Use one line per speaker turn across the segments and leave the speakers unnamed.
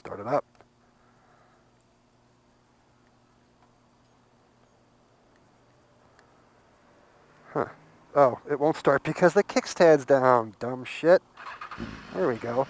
start it up. Huh. Oh, it won't start because the kickstand's down. Dumb shit. There we go.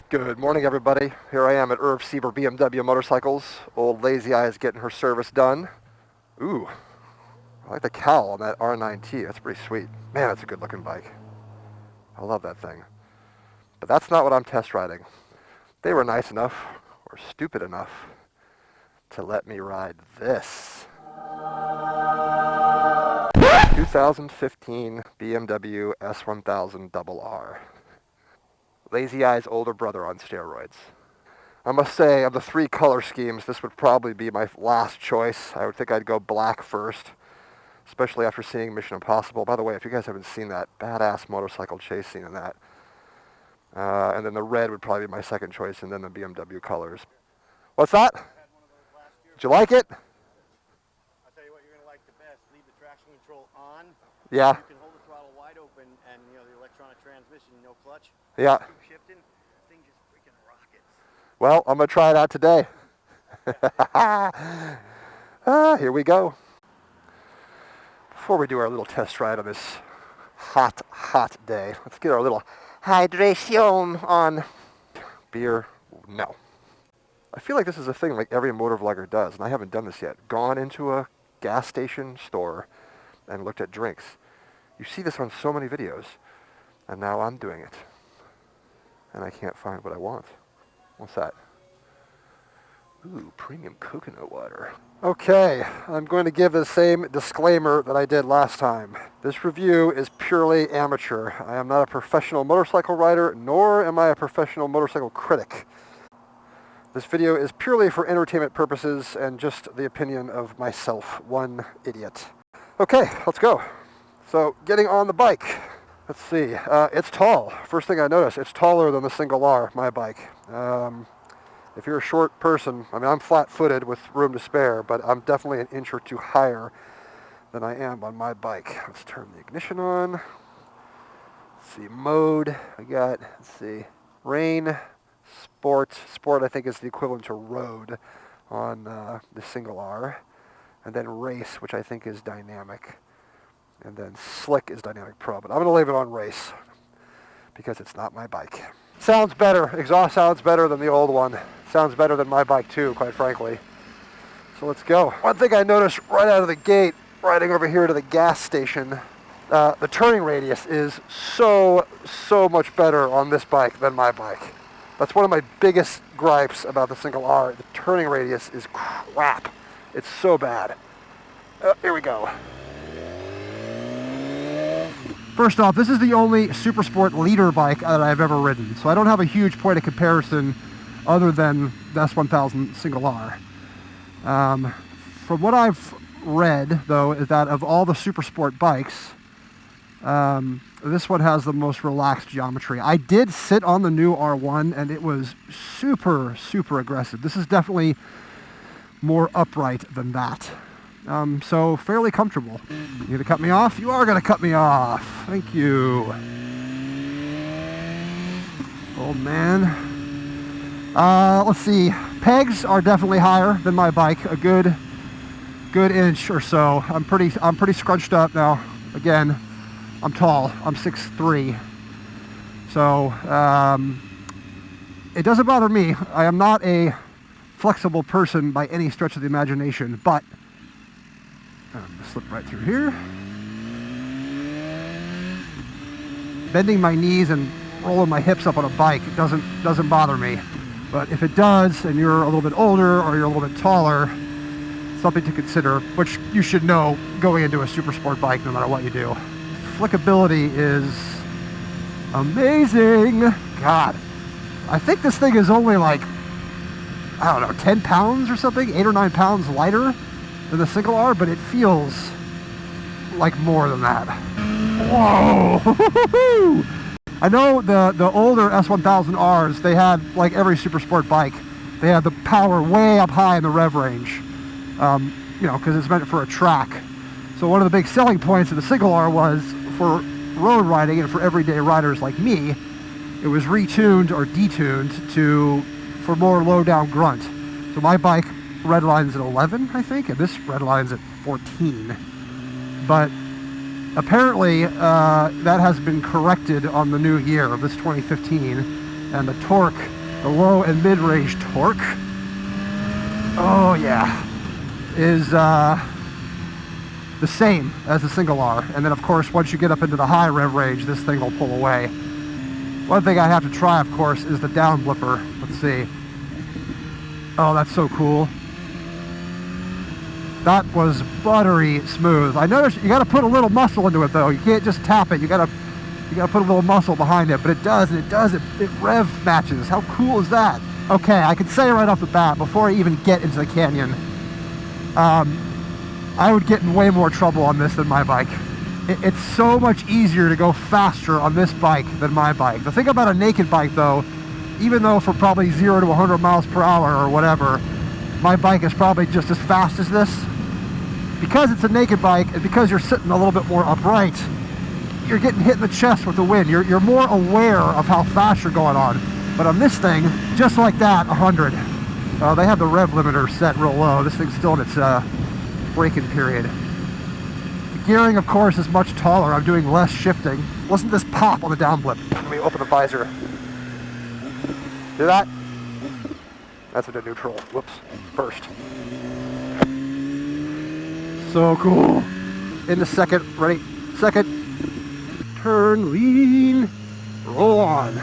Good morning, everybody. Here I am at Irv Sieber BMW Motorcycles. Old Lazy Eye is getting her service done. Ooh, I like the cowl on that R9T. That's pretty sweet. Man, that's a good looking bike. I love that thing. But that's not what I'm test riding. They were nice enough, or stupid enough, to let me ride this 2015 BMW S1000RR. Lazy Eye's older brother on steroids. I must say, of the three color schemes, this would probably be my last choice. I would think I'd go black first, especially after seeing Mission Impossible. By the way, if you guys haven't seen that, badass motorcycle chase scene in that. And then the red would probably be my second choice, and then the BMW colors. What's that? Did you like it?
I'll tell you what you're going to like the best. Leave the traction control on.
Yeah.
You can hold the throttle wide open, and the electronic transmission, no clutch.
Yeah.
Keep shifting. That thing just freaking rockets.
Well, I'm going to try it out today. Here we go. Before we do our little test ride on this hot, hot day, let's get our little hydration on. Beer, no. I feel like this is a thing like every motor vlogger does, and I haven't done this yet. Gone into a gas station store and looked at drinks. You see this on so many videos, and now I'm doing it. And I can't find what I want. What's that? Ooh, premium coconut water. Okay, I'm going to give the same disclaimer that I did last time. This review is purely amateur. I am not a professional motorcycle rider, nor am I a professional motorcycle critic. This video is purely for entertainment purposes and just the opinion of myself, one idiot. Okay, let's go. So, getting on the bike. Let's see, it's tall. First thing I noticed, it's taller than the single R, my bike. If you're a short person, I mean, I'm flat-footed with room to spare, but I'm definitely an inch or two higher than I am on my bike. Let's turn the ignition on. Let's see, mode, I got, let's see, rain, sport. Sport, I think, is the equivalent to road on the single R. And then race, which I think is dynamic. And then slick is dynamic pro, but I'm going to leave it on race because it's not my bike. Sounds better. Exhaust sounds better than the old one. Sounds better than my bike too, quite frankly. So let's go. One thing I noticed right out of the gate, riding over here to the gas station, the turning radius is so much better on this bike than my bike. That's one of my biggest gripes about the single R. The turning radius is crap. It's so bad. Here we go. First off, this is the only Super Sport leader bike that I've ever ridden, so I don't have a huge point of comparison other than the S1000 single R. From what I've read, though, is that of all the Super Sport bikes, this one has the most relaxed geometry. I did sit on the new R1, and it was super aggressive. This is definitely more upright than that. So fairly comfortable. You gonna cut me off? You are gonna cut me off. Thank you. Old man. Let's see. Pegs are definitely higher than my bike. A good inch or so. I'm pretty scrunched up now. Again, I'm tall. I'm 6'3". So it doesn't bother me. I am not a flexible person by any stretch of the imagination, but I'm going to slip right through here. Bending my knees and rolling my hips up on a bike doesn't bother me. But if it does, and you're a little bit older or you're a little bit taller, something to consider, which you should know going into a super sport bike no matter what you do. Flickability is amazing. God, I think this thing is only like, I don't know, 10 pounds or something, 8 or 9 pounds lighter than the single R, but it feels like more than that. Whoa! I know the older S1000Rs, they had, like every super sport bike, they had the power way up high in the rev range, you know, because it's meant for a track. So one of the big selling points of the single R was for road riding and for everyday riders like me, it was retuned or detuned for more low down grunt. So my bike redlines at 11, I think, and this redlines at 14. But apparently that has been corrected on the new year of this 2015, and the torque, the low and mid-range torque, oh yeah, is the same as the single R. And then of course once you get up into the high rev range, this thing will pull away. One thing I have to try, of course, is the down blipper. Let's see. Oh, that's so cool. That was buttery smooth. I noticed you got to put a little muscle into it though. You can't just tap it. You got to put a little muscle behind it. But it does, and it rev matches. How cool is that? Okay, I can say right off the bat, before I even get into the canyon, I would get in way more trouble on this than my bike. It's so much easier to go faster on this bike than my bike. The thing about a naked bike though, even though for probably 0 to 100 miles per hour or whatever, my bike is probably just as fast as this. Because it's a naked bike and because you're sitting a little bit more upright, you're getting hit in the chest with the wind. You're more aware of how fast you're going on. But on this thing, just like that, 100. They have the rev limiter set real low. This thing's still in its braking period. The gearing, of course, is much taller. I'm doing less shifting. Listen to this pop on the down blip. Let me open the visor. Hear that? That's into neutral. Whoops. First. So cool. Into second. Ready? Second. Turn, lean, roll on.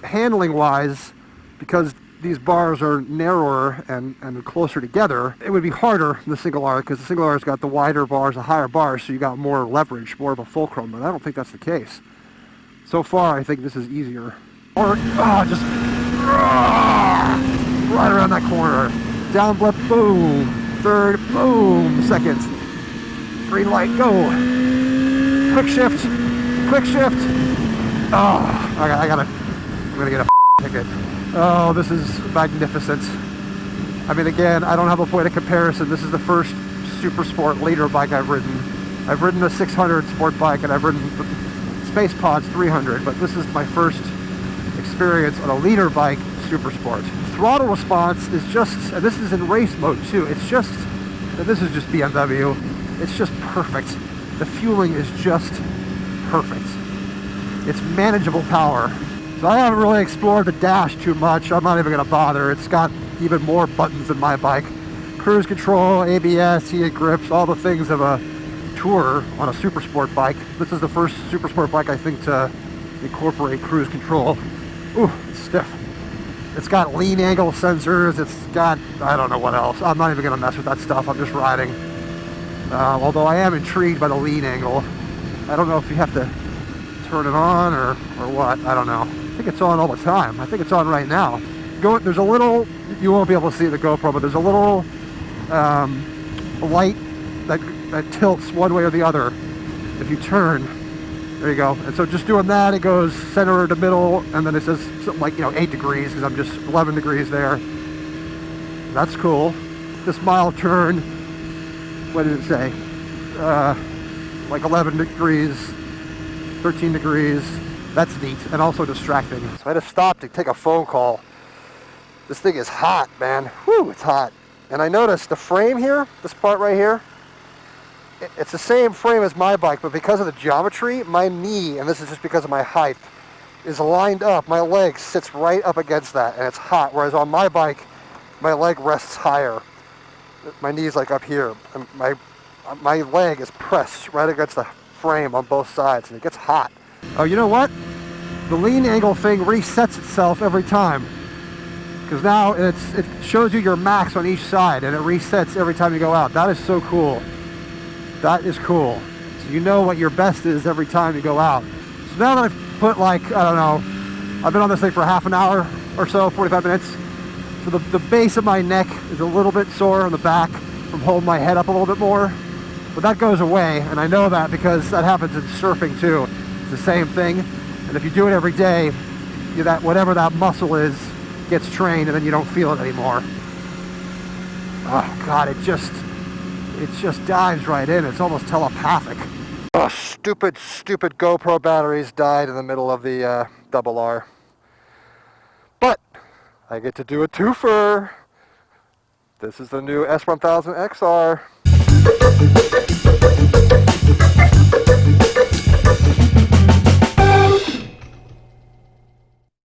Handling wise, because these bars are narrower and closer together, it would be harder than the single R, because the single R's got the wider bars, the higher bars, so you got more leverage, more of a fulcrum, but I don't think that's the case. So far, I think this is easier. Or, just right around that corner. Down blip, boom. Third, boom. Second. Green light, go. Quick shift. Quick shift. Oh, I'm gonna get a ticket. Oh, this is magnificent. I mean, again, I don't have a point of comparison. This is the first super sport leader bike I've ridden. I've ridden the 600 sport bike and I've ridden the Space Pod's 300, but this is my first experience on a leader bike super sport. Throttle response is just, and this is in race mode too, it's just, and this is just BMW, it's just perfect. The fueling is just perfect. It's manageable power. So I haven't really explored the dash too much. I'm not even going to bother. It's got even more buttons than my bike. Cruise control, ABS, heated grips, all the things of a tourer on a super sport bike. This is the first super sport bike, I think, to incorporate cruise control. Ooh, it's stiff. It's got lean angle sensors. It's got, I don't know what else. I'm not even going to mess with that stuff. I'm just riding. Although I am intrigued by the lean angle. I don't know if you have to turn it on or what. I don't know. I think it's on all the time. I think it's on right now. There's a little, you won't be able to see the GoPro, but there's a little light that tilts one way or the other if you turn. There you go. And so just doing that, it goes center to middle, and then it says something like, 8 degrees, because I'm just 11 degrees there. That's cool. This mild turn, what did it say? Like 11 degrees, 13 degrees. That's neat, and also distracting. So I had to stop to take a phone call. This thing is hot, man. Whew, it's hot. And I noticed the frame here, this part right here, it's the same frame as my bike, but because of the geometry, my knee, and this is just because of my height, is lined up. My leg sits right up against that, and it's hot. Whereas on my bike, my leg rests higher. My knee's like up here, and my leg is pressed right against the frame on both sides, and it gets hot. Oh, you know what? The lean angle thing resets itself every time, because now it shows you your max on each side, and it resets every time you go out. That is so cool. That is cool. So you know what your best is every time you go out. So now that I've put like, I don't know, I've been on this thing for half an hour or so, 45 minutes. So the base of my neck is a little bit sore on the back from holding my head up a little bit more. But that goes away, and I know that because that happens in surfing too. It's the same thing. And if you do it every day, whatever that muscle is gets trained, and then you don't feel it anymore. Oh God, It just dives right in. It's almost telepathic. Oh, stupid GoPro batteries died in the middle of the double R. But I get to do a twofer. This is the new S1000XR.